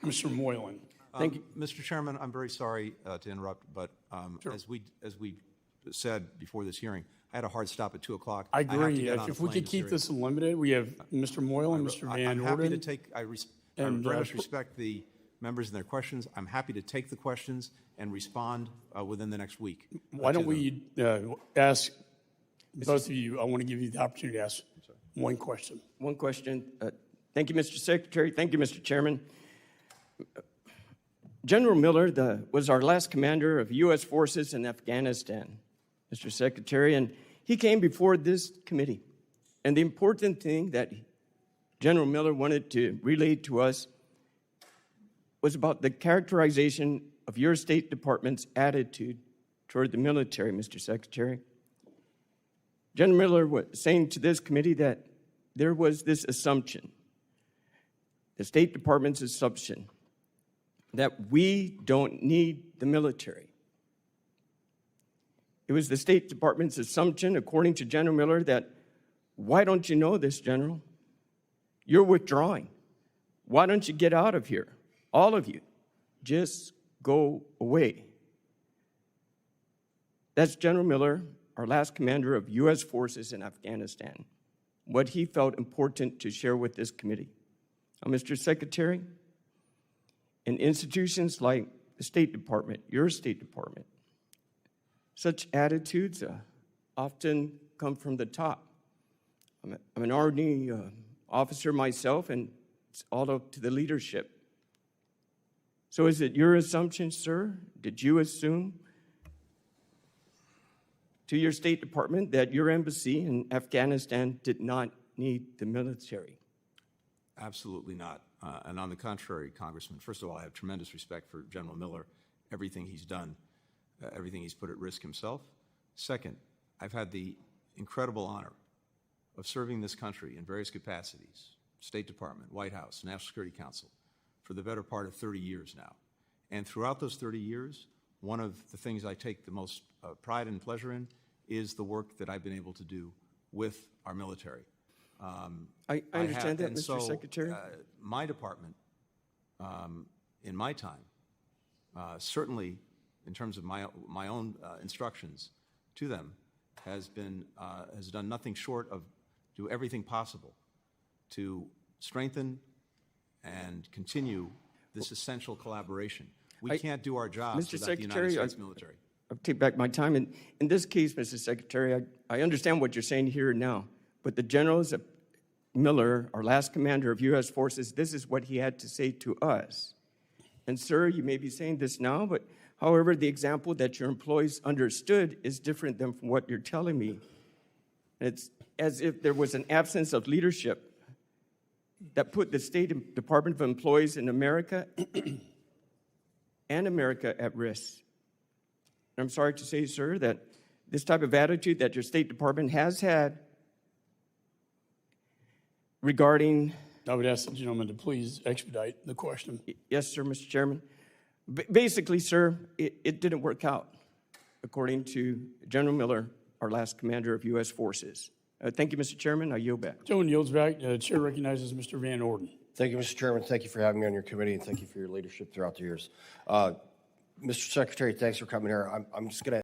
Mr. Moylan. Thank you. Mr. Chairman, I'm very sorry to interrupt, but Sure. as we said before this hearing, I had a hard stop at 2 o'clock. I have to agree. get on a If we plane could to keep Syria. this limited, we have Mr. Moylan, Mr. Van I'm happy to Orden. take, I and, very much respect the members and their questions. I'm happy to take the questions and respond within the next week. Why don't we ask both of you, I want to give you the opportunity to ask one question. One question. Thank you, Mr. Secretary. Thank you, Mr. Chairman. General Miller was our last commander of U.S. forces in Afghanistan, Mr. Secretary, and he came before this committee. And the important thing that General Miller wanted to relay to us was about the characterization of your State Department's attitude toward the military, Mr. Secretary. General Miller was saying to this committee that there was this assumption, the State Department's assumption, that we don't need the military. It was the State Department's assumption, according to General Miller, that why don't you know this, General? You're withdrawing. Why don't you get out of here? All of you, just go away. That's General Miller, our last commander of U.S. forces in Afghanistan, what he felt important to share with this committee. Now, Mr. Secretary, in institutions like the State Department, your State Department, such attitudes often come from the top. I'm an Army officer myself, and it's all up to the leadership. So is it your assumption, sir? Did you assume to your State Department that your embassy in Afghanistan did not need the military? Absolutely not. And on the contrary, Congressman, first of all, I have tremendous respect for General Miller, everything he's done, everything he's put at risk himself. Second, I've had the incredible honor of serving this country in various capacities, State Department, White House, National Security Council, for the better part of 30 years now. And throughout those 30 years, one of the things I take the most pride and pleasure in is the work that I've been able to do with our military. I understand that, Mr. Secretary. My department, in my time, certainly in terms of my own instructions to them, has done nothing short of do everything possible to strengthen and continue this essential collaboration. We can't do our jobs Mr. without the United Secretary, States military. I'll take back my time. In this case, Mr. Secretary, I understand what you're saying here and now, but the generals of Miller, our last commander of U.S. forces, this is what he had to say to us. And sir, you may be saying this now, but however, the example that your employees understood is different than from what you're telling me. It's as if there was an absence of leadership that put the State Department of Employees in America and America at risk. And I'm sorry to say, sir, that this type of attitude that your State Department has had regarding... I would ask the gentleman to please expedite the question. Yes, sir, Mr. Chairman. Basically, sir, it didn't work out, according to General Miller, our last commander of U.S. forces. Thank you, Mr. Chairman. I yield back. Gentleman yields back. Chair recognizes Mr. Van Orden. Thank you, Mr. Chairman. Thank you for having me on your committee, and thank you for your leadership throughout the years. Mr. Secretary, thanks for coming here. I'm just going to